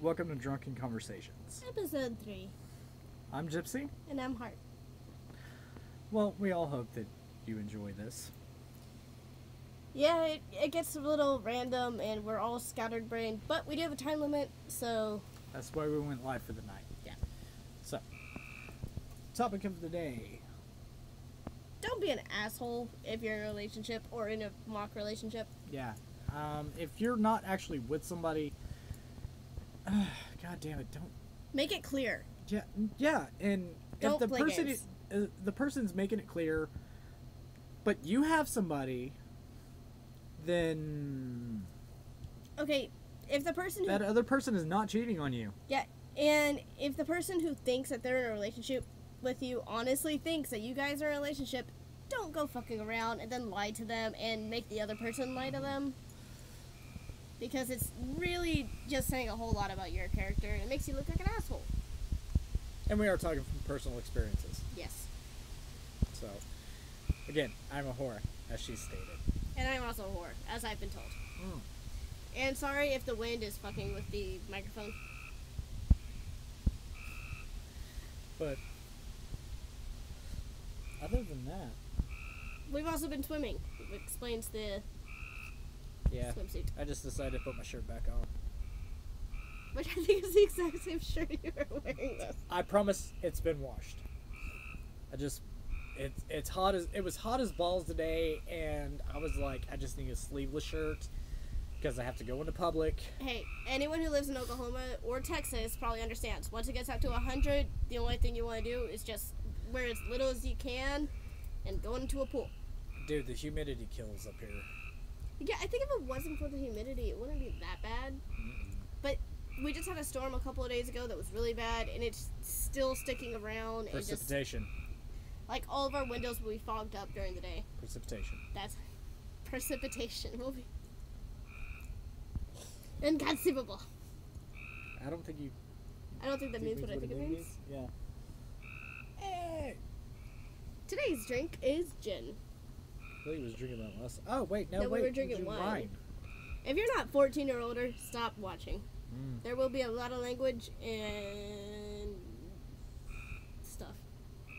Welcome to Drunken Conversations. Episode 3. I'm Gypsy. And I'm Hart. Well, we all hope that you enjoy this. Yeah, it gets a little random and we're all scattered brained, but we do have a time limit, so... That's why we went live for the night. Yeah. So, topic of the day. Don't be an asshole if you're in a relationship or in a mock relationship. Yeah. If you're not actually with somebody... God damn it, don't... Make it clear. Yeah, and Don't if play games. the person's making it clear, but you have somebody, then Okay, if the person who... that other person is not cheating on you. Yeah, and if the person who thinks that they're in a relationship with you honestly thinks that you guys are in a relationship, don't go fucking around and then lie to them and make the other person lie to them. Because it's really just saying a whole lot about your character and it makes you look like an asshole. And we are talking from personal experiences. Yes. So, again, I'm a whore, as she stated. And I'm also a whore, as I've been told. Mm. And sorry if the wind is fucking with the microphone. But, other than that... We've also been swimming, which explains the Yeah, swimsuit. I just decided to put my shirt back on. Which I think is the exact same shirt you were wearing this. I promise it's been washed. It's hot as... It was hot as balls today, and I was like, I just need a sleeveless shirt, because I have to go into public. Hey, anyone who lives in Oklahoma or Texas probably understands. Once it gets up to 100, the only thing you want to do is just wear as little as you can and go into a pool. Dude, the humidity kills up here. Yeah, I think if it wasn't for the humidity, it wouldn't be that bad. But we just had a storm a couple of days ago that was really bad, and it's still sticking around. And just, Precipitation. like, all of our windows will be fogged up during the day. Precipitation. That's precipitation will be inconceivable. I don't think you... I don't think that means what I think it means. Yeah. Hey! Today's drink is gin. I thought he was drinking that last... Oh, wait, No, we wait. were drinking wine. If you're not 14 or older, stop watching. There will be a lot of language and stuff.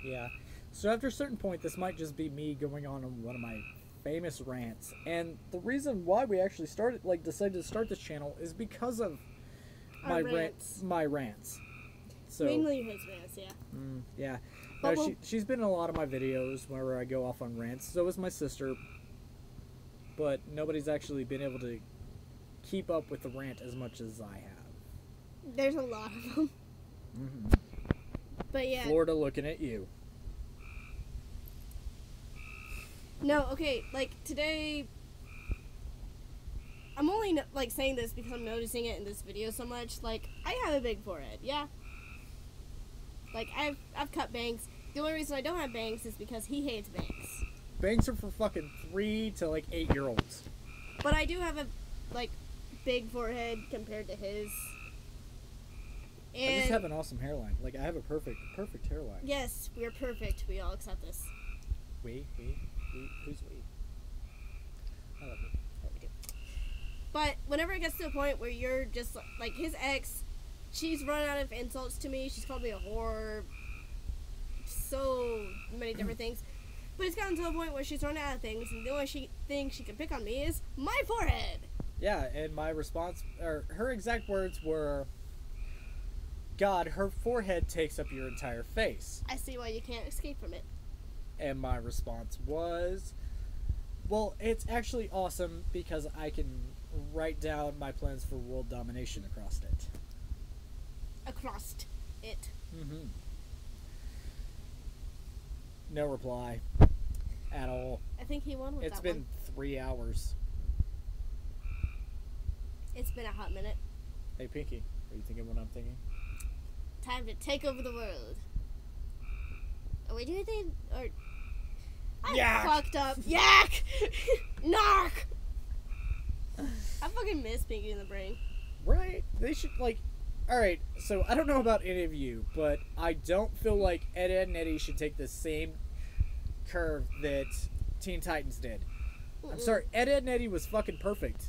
Yeah. So after a certain point, this might just be me going on one of my famous rants. And the reason why we actually decided to start this channel is because of Our rants. my rants. So, Mainly his rants, yeah. yeah. But No, she's been in a lot of my videos whenever I go off on rants. So is my sister. But nobody's actually been able to keep up with the rant as much as I have. There's a lot of them. Mm-hmm. But yeah. Florida looking at you. No, okay, like today, I'm only like saying this because I'm noticing it in this video so much. Like, I have a big forehead, yeah. Like, I've cut bangs. The only reason I don't have bangs is because he hates bangs. Bangs are for fucking 3 to 8-year-olds. But I do have a like big forehead compared to his. And I just have an awesome hairline. Like, I have a perfect hairline. yes, we're perfect. We all accept this. We, who's we? I love you. But whenever it gets to a point where you're just like his ex, she's run out of insults to me. She's called me a whore. So many different things. But it's gotten to a point where she's run out of things, and the only thing she can pick on me is my forehead. Yeah, and my response, or her exact words were, God, her forehead takes up your entire face. I see why you can't escape from it. And my response was, well, it's actually awesome because I can write down my plans for world domination across it. Across it. Mm-hmm. No reply. At all. I think he won with It's that been one. 3 hours. It's been a hot minute. Hey, Pinky, are you thinking what I'm thinking? Time to take over the world. Are we doing anything? Or I Yak! fucked up. Yak! Narc! I fucking miss Pinky in the Brain. Right? They should, Alright, so I don't know about any of you, but I don't feel like Ed, Edd and Eddy should take the same curve that Teen Titans did. I'm sorry, Ed, Edd and Eddy was fucking perfect.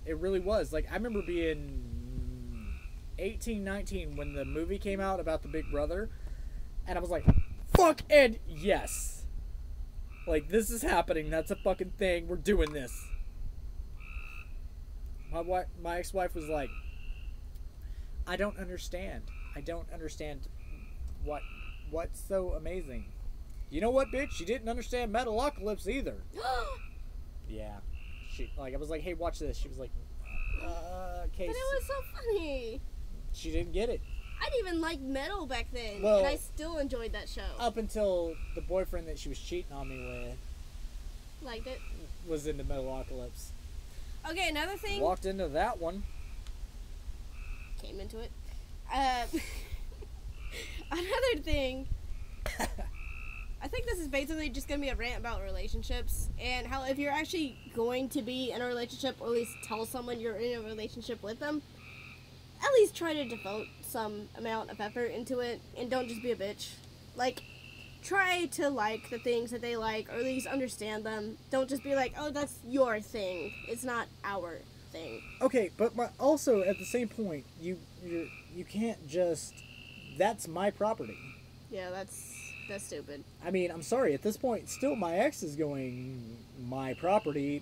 It really was. Like, I remember being 18, 19 when the movie came out about the Big Brother, and I was like, fuck and yes. Like, this is happening. That's a fucking thing. We're doing this. My ex-wife was like, I don't understand. I don't understand what's so amazing. You know what, bitch? She didn't understand Metalocalypse either. Yeah. I was like, hey, watch this. She was like, okay. But it was so funny. She didn't get it. I didn't even like metal back then, Well, and I still enjoyed that show. Up until the boyfriend that she was cheating on me with Liked it. was into Metalocalypse. Okay, another thing. Walked into that one. Came into it. Another thing. I think this is basically just going to be a rant about relationships and how if you're actually going to be in a relationship or at least tell someone you're in a relationship with them, at least try to devote some amount of effort into it and don't just be a bitch. Like, try to like the things that they like or at least understand them. Don't just be like, oh, that's your thing. It's not our thing. Okay, but also at the same point, you can't just. That's my property. Yeah, that's stupid. I mean, I'm sorry. At this point, still my ex is going my property.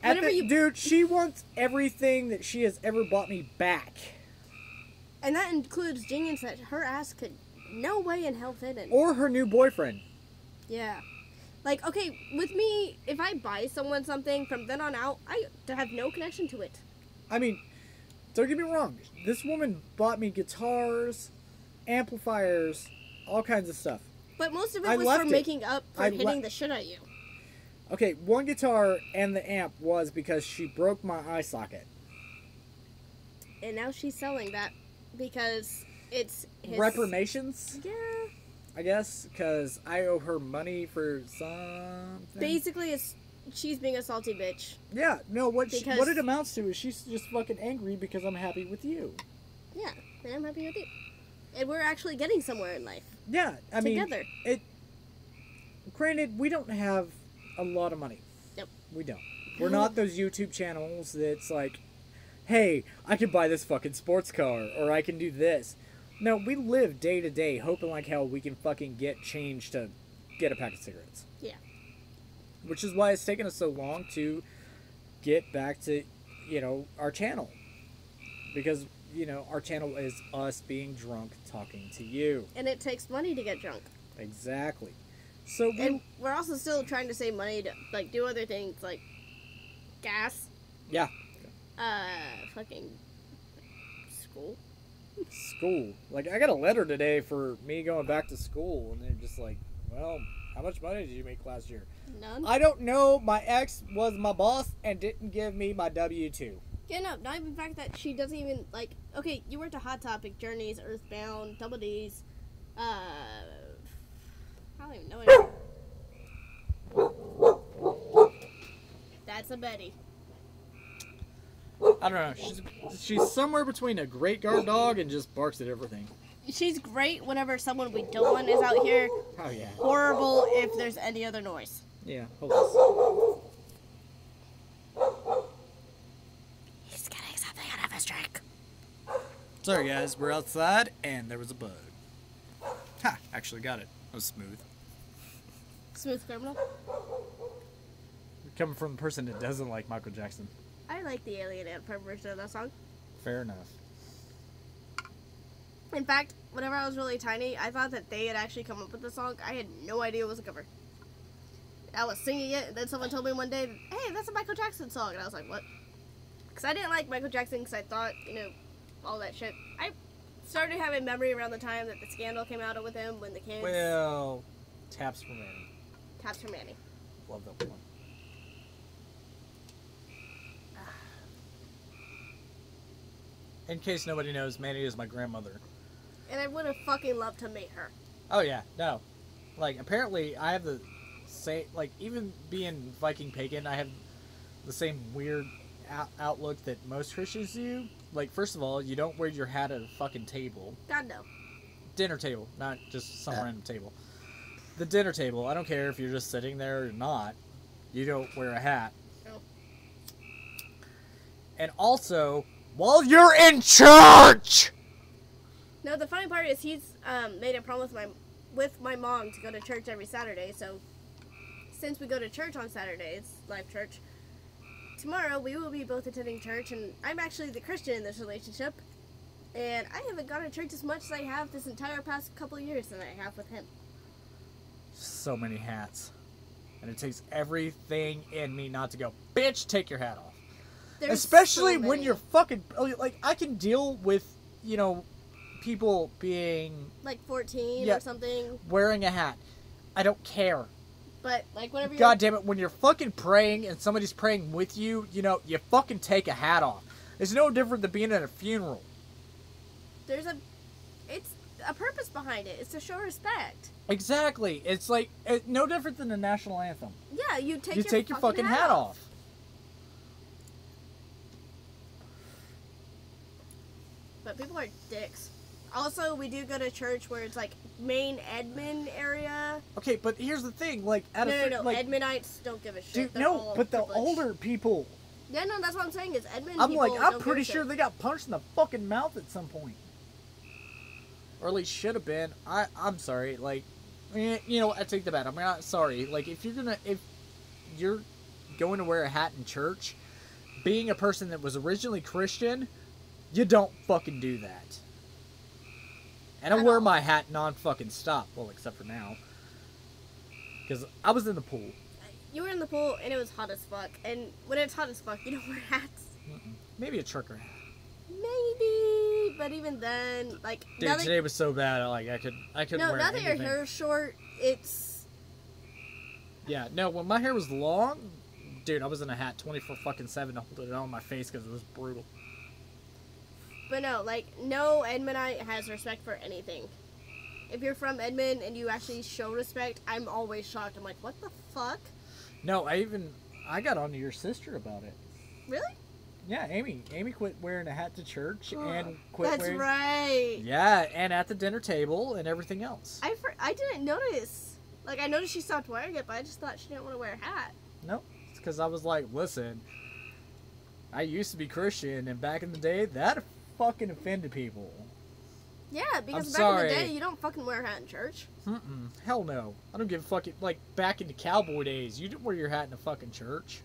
Dude, she wants everything that she has ever bought me back. And that includes jeans that her ass could no way in hell fit in. Or her new boyfriend. Yeah. Like, okay, with me, if I buy someone something, from then on out, I have no connection to it. I mean, don't get me wrong. This woman bought me guitars, amplifiers, all kinds of stuff. But most of it was for making up for hitting the shit out of you. Okay, one guitar and the amp was because she broke my eye socket. And now she's selling that because it's his... Reparations? Yeah. I guess, because I owe her money for something. Basically, she's being a salty bitch. Yeah, no, what it amounts to is she's just fucking angry because I'm happy with you. Yeah, and I'm happy with you. And we're actually getting somewhere in life. Yeah, I mean... Together. Granted, we don't have a lot of money. Nope. We don't. We're not those YouTube channels that's like, hey, I can buy this fucking sports car, or I can do this. No, we live day to day hoping like hell we can fucking get change to get a pack of cigarettes. Yeah. Which is why it's taken us so long to get back to, our channel. Because, our channel is us being drunk talking to you. And it takes money to get drunk. Exactly. So and we're also still trying to save money to, like, do other things, like gas. Yeah. Fucking school. School. Like, I got a letter today for me going back to school, and they're just like, well, how much money did you make last year? None. I don't know. My ex was my boss and didn't give me my W-2. Yeah, no, not even the fact that she doesn't even, like, okay, you worked at Hot Topic, Journeys, Earthbound, Double D's, I don't even know anymore. That's a Betty. I don't know. She's somewhere between a great guard dog and just barks at everything. She's great whenever someone we don't want is out here. Oh, yeah. Horrible if there's any other noise. Yeah, hold this. He's getting something out of his drink. Sorry, guys. We're outside, and there was a bug. Ha! Actually got it. It was smooth. Smooth criminal? Coming from the person that doesn't like Michael Jackson. I like the Alien Ant Farm version of that song. Fair enough. In fact, whenever I was really tiny, I thought that they had actually come up with the song. I had no idea it was a cover. I was singing it, and then someone told me one day, hey, that's a Michael Jackson song. And I was like, what? Because I didn't like Michael Jackson because I thought, all that shit. I started having memory around the time that the scandal came out with him when the kids... Well, Taps for Manny. Taps for Manny. Love that one. In case nobody knows, Manny is my grandmother. And I would have fucking loved to meet her. Oh, yeah. No. Like, apparently, I have the same... Like, even being Viking pagan, I have the same weird outlook that most Christians do. Like, first of all, you don't wear your hat at a fucking table. God, no. Dinner table, not just some random table. The dinner table, I don't care if you're just sitting there or not. You don't wear a hat. No. And also, while you're in church. No, the funny part is he's made a promise with my mom to go to church every Saturday. So since we go to church on Saturdays, live church, tomorrow we will be both attending church, and I'm actually the Christian in this relationship. And I haven't gone to church as much as I have this entire past couple of years than I have with him. So many hats. And it takes everything in me not to go, bitch, take your hat off. There's Especially so when many. you're fucking, like, I can deal with, you know, people being, Like 14 Yeah. or something. wearing a hat. I don't care. But, like, whenever you're... God damn it, when you're fucking praying and somebody's praying with you, you know, you fucking take a hat off. It's no different than being at a funeral. It's a purpose behind it. It's to show respect. Exactly. It's like, no different than the national anthem. Yeah, you take You take your fucking hat off. But people are dicks. Also, we do go to church where it's like main admin area. Okay, but here's the thing, like, at No. like, Adminites don't give a shit. dude, They're no, all but the privileged. older people, Yeah, no, that's what I'm saying is admin I'm people like, I'm don't pretty give a sure shit. they got punched in the fucking mouth at some point. Or at least should have been. I'm sorry, like, you know, I take the bat. I'm not sorry. Like, if you're going to wear a hat in church, being a person that was originally Christian, you don't fucking do that. And I At wear all. my hat non-fucking stop. Well, except for now. Because I was in the pool. You were in the pool and it was hot as fuck. And when it's hot as fuck, you don't wear hats. Maybe a trucker hat. Maybe, but even then, like, Dude, now that, today was so bad. Like I could no, wear now that your anything. hair is short, it's Yeah, no. When my hair was long, dude, I was in a hat 24/7 to hold it on my face because it was brutal. But no, like, no Edmondite has respect for anything. If you're from Edmond and you actually show respect, I'm always shocked. I'm like, what the fuck? No, I got on to your sister about it. Really? Yeah, Amy quit wearing a hat to church and quit That's wearing. right. Yeah, and at the dinner table and everything else. I didn't notice. Like, I noticed she stopped wearing it, but I just thought she didn't want to wear a hat. Nope, it's because I was like, listen, I used to be Christian, and back in the day, that fucking offended people. Yeah, because I'm back sorry. in the day, you don't fucking wear a hat in church. Hell no. I don't give a fucking, like, back in the cowboy days, you didn't wear your hat in a fucking church.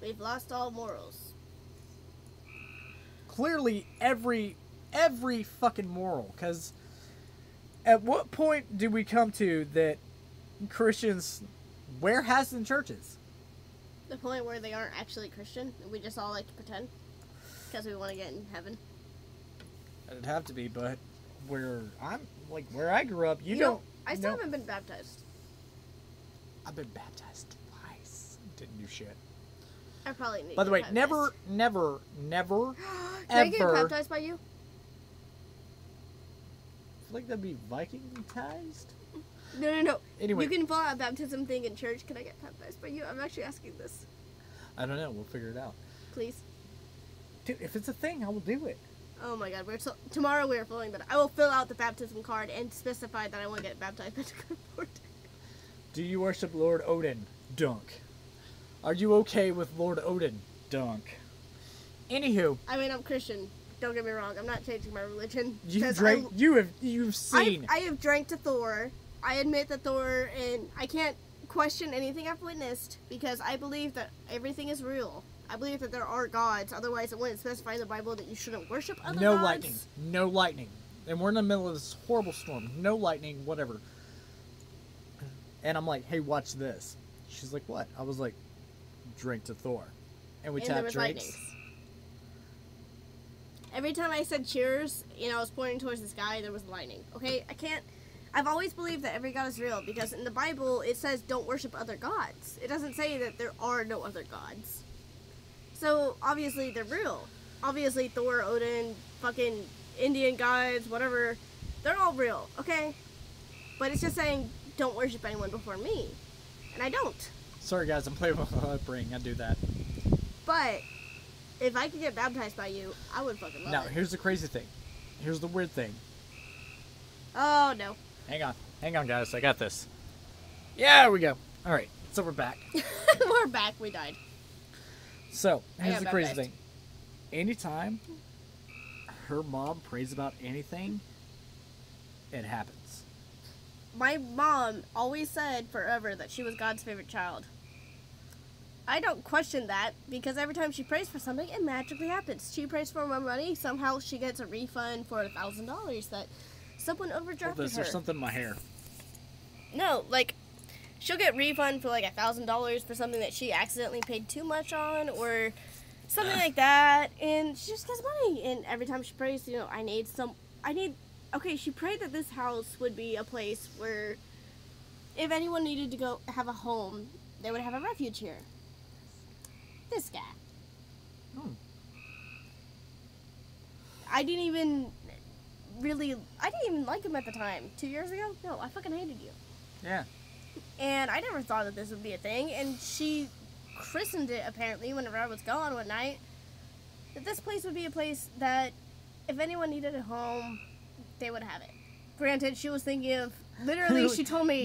We've lost all morals. Clearly, every fucking moral, because at what point do we come to that Christians wear hats in churches? The point where they aren't actually Christian, and we just all like to pretend. Because we want to get in heaven. It'd have to be, but where I grew up, you know, don't. I still no. haven't been baptized. I've been baptized twice. Didn't do shit. I probably need By to the way, get never, baptized. Can I get ever. baptized by you? I feel like that'd be Viking-tized. No. Anyway, You can fill out a baptism thing in church. Can I get baptized by you? I'm actually asking this. I don't know. We'll figure it out. Please. Dude, if it's a thing, I will do it. Oh my god, tomorrow we're filling that. I will fill out the baptism card and specify that I want to get baptized by the Lord. Do you worship Lord Odin? Dunk. Are you okay with Lord Odin? Dunk. Anywho, I mean, I'm Christian. Don't get me wrong. I'm not changing my religion. you've 'cause drank. You've seen. I have drank to Thor. I admit that Thor, and I can't question anything I've witnessed because I believe that everything is real. I believe that there are gods. Otherwise, it wouldn't specify in the Bible that you shouldn't worship other No gods. lightning. No lightning. And we're in the middle of this horrible storm. No lightning, whatever. And I'm like, hey, watch this. She's like, what? I was like, drink to Thor. And we And there tapped was drinks. lightnings. Every time I said cheers, I was pointing towards the sky, there was lightning. Okay, I've always believed that every god is real because in the Bible it says don't worship other gods. It doesn't say that there are no other gods. So obviously they're real. Obviously Thor, Odin, fucking Indian gods, whatever, they're all real, okay? But it's just saying don't worship anyone before me. And I don't. Sorry, guys, I'm playing with my upbringing. I do that. But if I could get baptized by you, I would fucking love Now, it. here's the crazy thing. Here's the weird thing. Oh, no. Hang on, guys. I got this. Yeah, there we go. All right, so we're back. We're back. We died. So, I here's got the crazy baptized. thing. Anytime her mom prays about anything, it happens. My mom always said forever that she was God's favorite child. I don't question that because every time she prays for something, it magically happens. She prays for more money, somehow she gets a refund for $1,000 that someone overdrafted her. There's something in my hair. No, like, she'll get refund for like $1,000 for something that she accidentally paid too much on or something like that, and she just gets money. And every time she prays, you know, okay, she prayed that this house would be a place where if anyone needed to go have a home, they would have a refuge here. This guy. Hmm. I didn't even like him at the time. 2 years ago? No, I fucking hated you. Yeah. And I never thought that this would be a thing, and she christened it, apparently, whenever I was gone one night, that this place would be a place that if anyone needed a home, they would have it. Granted, she was thinking of, literally, she told me,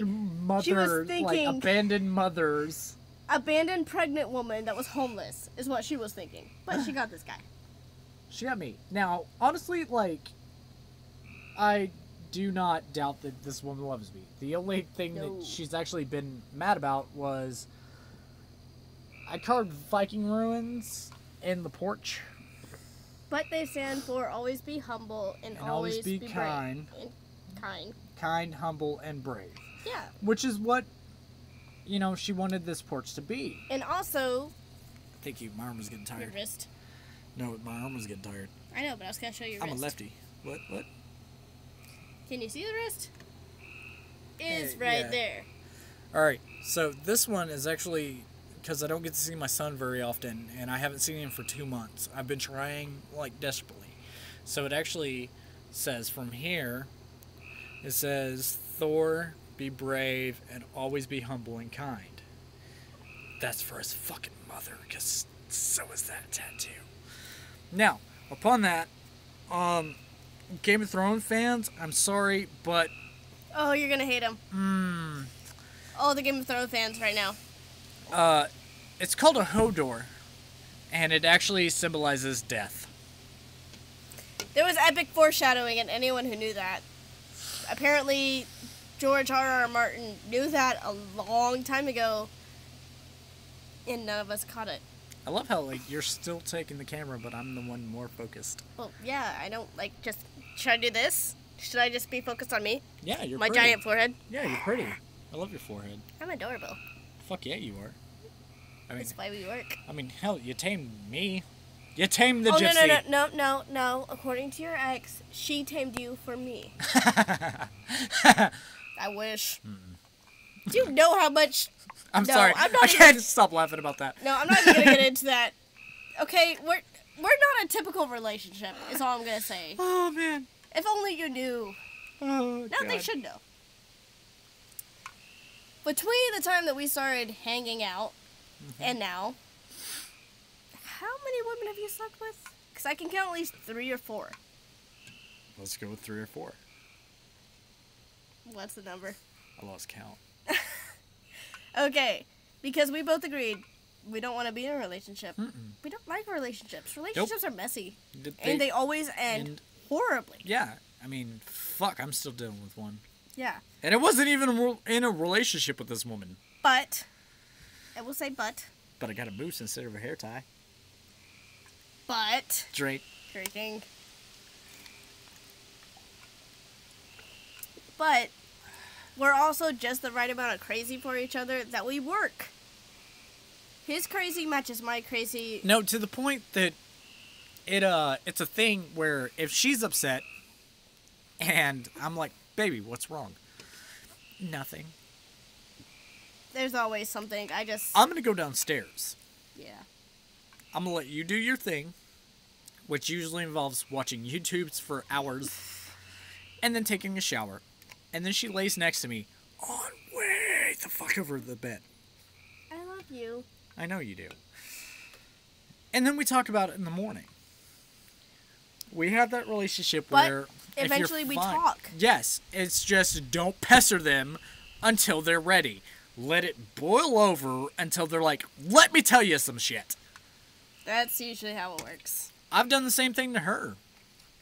she was thinking, like abandoned mothers. abandoned pregnant woman that was homeless, is what she was thinking. But she got this guy. She got me. Now, honestly, like, I do not doubt that this woman loves me. The only thing No. that she's actually been mad about was I carved Viking ruins in the porch. But they stand for always be humble and always be kind. brave. And kind. Kind, humble, and brave. Yeah. Which is what, you know, she wanted this porch to be. And also, Thank you. My arm was getting your tired. wrist. No, my arm was getting tired. I know, but I was going to show you your I'm wrist. a lefty. What? Can you see the wrist? It's Yeah, right yeah. there. Alright, so this one is actually, because I don't get to see my son very often, and I haven't seen him for 2 months. I've been trying, like, desperately. So it actually says from here, it says, Thor, be brave, and always be humble and kind. That's for his fucking mother, because so is that tattoo. Now, upon that, Game of Thrones fans, I'm sorry, but Oh, you're going to hate him. All the Game of Thrones fans right now. it's called a Hodor, and it actually symbolizes death. There was epic foreshadowing, and anyone who knew that. Apparently, George R.R. Martin knew that a long time ago, and none of us caught it. I love how, like, you're still taking the camera, but I'm the one more focused. Well, yeah, I don't, like, just... Should I do this? Should I just be focused on me? Yeah, you're My pretty. giant forehead? Yeah, you're pretty. I love your forehead. I'm adorable. Fuck yeah, you are. I mean, That's why we work. hell, you tamed me. You tamed the Oh, gypsy. no. According to your ex, she tamed you for me. I wish. Do you know how much... I'm No, sorry. I'm not I even- can't stop laughing about that. No, I'm not even gonna get into that. Okay, we're not a typical relationship, is all I'm gonna say. Oh, man. If only you knew. Oh, Now they God. should know. Between the time that we started hanging out and now, how many women have you slept with? Because I can count at least 3 or 4. Let's go with 3 or 4. What's the number? I lost count. Okay, because we both agreed we don't want to be in a relationship. We don't like relationships. Relationships are messy. And they always end horribly. Yeah, I mean, fuck, I'm still dealing with one. Yeah. And it wasn't even in a relationship with this woman. But, I will say but, But I got a moose instead of a hair tie. but, Drake. drinking. But, we're also just the right amount of crazy for each other that we work. His crazy matches my crazy. No, to the point that it's a thing where if she's upset and I'm like, baby, what's wrong? Nothing. There's always something. I'm gonna go downstairs. Yeah. I'm gonna let you do your thing, which usually involves watching YouTubes for hours and then taking a shower. And then she lays next to me on way the fuck over the bed. I love you. I know you do. And then we talk about it in the morning. We have that relationship But where if eventually you're we fine- talk. Yes, it's just don't pester them until they're ready. Let it boil over until they're like, let me tell you some shit. That's usually how it works. I've done the same thing to her.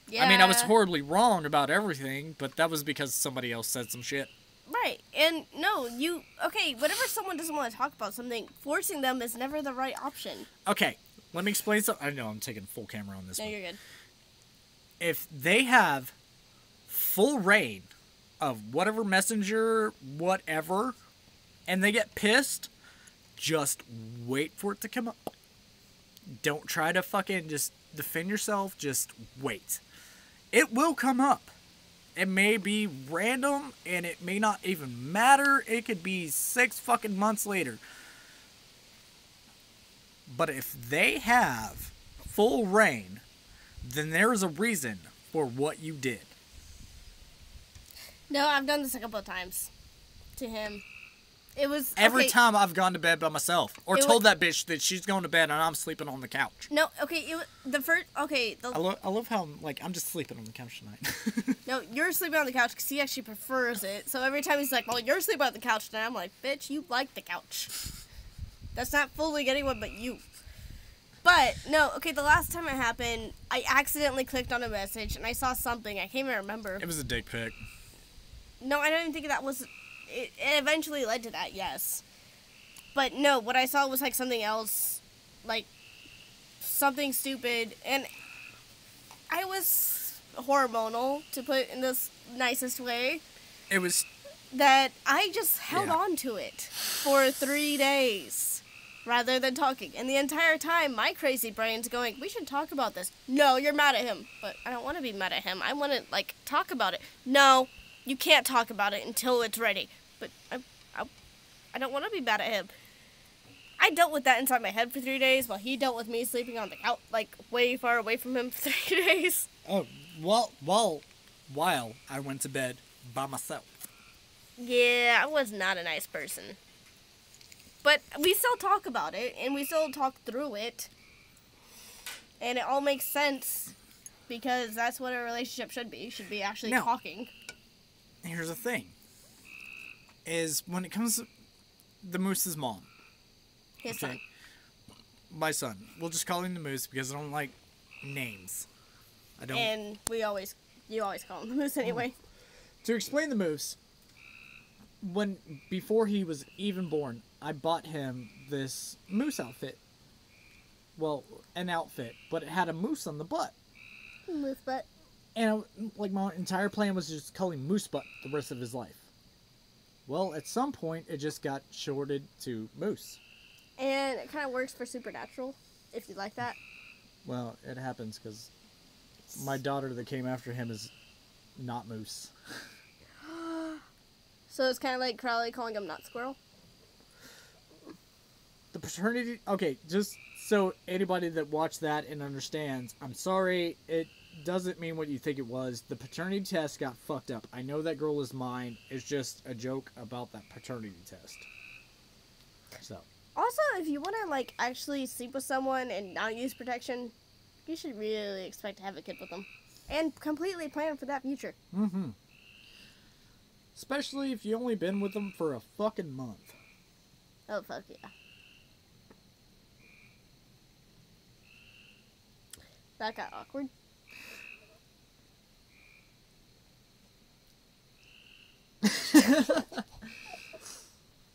Yeah. I mean, I was horribly wrong about everything, but that was because somebody else said some shit. Right. And no, whenever someone doesn't want to talk about something, forcing them is never the right option. Okay, let me explain something. I know I'm taking full camera on this No, one. you're good. If they have full reign of whatever messenger, whatever, and they get pissed, just wait for it to come up. Don't try to fucking just defend yourself, just wait. It will come up. It may be random, and it may not even matter. It could be 6 fucking months later. But if they have full reign, then there is a reason for what you did. No, I've done this a couple of times to him. It was Every okay. time I've gone to bed by myself, or It told that bitch that she's going to bed and I'm sleeping on the couch. No, okay. The first okay. I love how I'm just sleeping on the couch tonight. No, you're sleeping on the couch because he actually prefers it. So every time he's like, "Well, you're sleeping on the couch tonight," I'm like, "Bitch, you like the couch." That's not fooling anyone but you. But no, okay. The last time it happened, I accidentally clicked on a message and I saw something. I can't even remember. It was a dick pic. No, I don't even think that was. It eventually led to that, yes. But no, what I saw was like something else, like something stupid, and I was hormonal, to put in this nicest way, It was. that I just held Yeah. on to it for 3 days rather than talking. And the entire time, my crazy brain's going, we should talk about this. No, you're mad at him. But I don't want to be mad at him. I want to, like, talk about it. No, you can't talk about it until it's ready. But I don't want to be mad at him. I dealt with that inside my head for 3 days while he dealt with me sleeping on the couch, like, way far away from him for 3 days. Oh, while I went to bed by myself. Yeah, I was not a nice person. But we still talk about it, and we still talk through it. And it all makes sense, because that's what a relationship should be. You should be actually No. talking. Here's the thing. Is when it comes to the Moose's mom. His son. My son. We'll just call him the Moose because I don't like names. I don't. And you always call him the Moose anyway. To explain the Moose, before he was even born, I bought him this moose outfit. Well, an outfit, but it had a moose on the butt. Moose butt. And my entire plan was just call him Moose Butt the rest of his life. Well, at some point, it just got shorted to Moose. And it kind of works for Supernatural, if you like that. Well, it happens because my daughter that came after him is not Moose. So it's kind of like Crowley calling him Not Squirrel. The paternity... Okay, just so anybody that watched that and understands, I'm sorry, it doesn't mean what you think it was. The paternity test got fucked up. I know that girl is mine. It's just a joke about that paternity test. So... Also, if you want to, like, actually sleep with someone and not use protection, you should really expect to have a kid with them. And completely plan for that future. Mm-hmm. Especially if you only been with them for a fucking month. Oh, fuck yeah. That got awkward.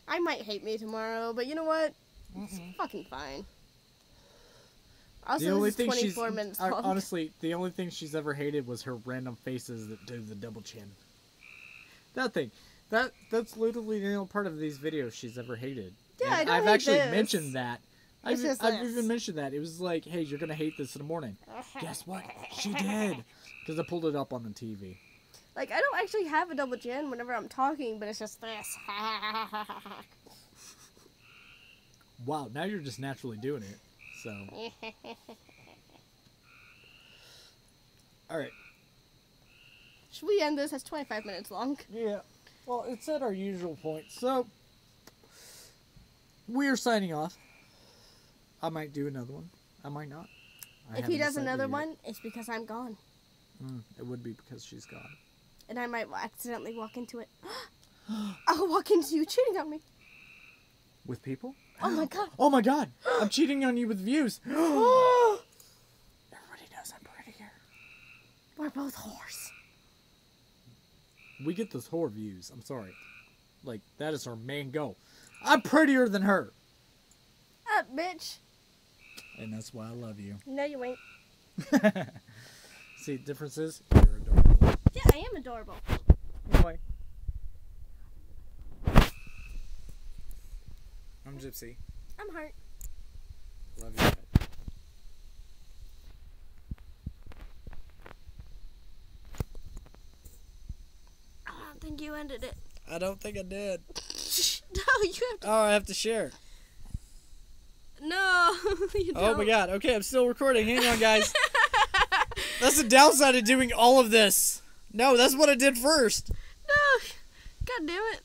I might hate me tomorrow, but you know what? It's fucking fine. Also, this is 24 minutes long. Honestly, the only thing she's ever hated was her random faces that do the double chin. That thing. That's literally the only part of these videos she's ever hated. Yeah, And I don't I've hate actually this. mentioned that. I've just even this. mentioned that. It was like, hey, you're gonna hate this in the morning. Guess what? She did. Because I pulled it up on the TV. Like, I don't actually have a double chin whenever I'm talking, but it's just this. Wow, now you're just naturally doing it. So. Alright. Should we end this? It's 25 minutes long. Yeah. Well, it's at our usual point. So, we are signing off. I might do another one. I might not. I If he haven't does decided another yet. one, it's because I'm gone. It would be because she's gone. And I might accidentally walk into it. I'll walk into you cheating on me. With people? Oh my god. Oh my god. I'm cheating on you with views. Everybody knows I'm prettier. We're both whores. We get those whore views. I'm sorry. Like, that is our main goal. I'm prettier than her. Up, bitch. And that's why I love you. No, you ain't. See, difference is, you're adorable. Yeah, I am adorable. Anyway. I'm Gypsy. I'm Heart. Love you. I don't think you ended it. I don't think I did. No, you have to. Oh, I have to share. No, you don't. Oh my god. Okay, I'm still recording. Hang on, guys. That's the downside of doing all of this. No, that's what I did first. No. God damn it.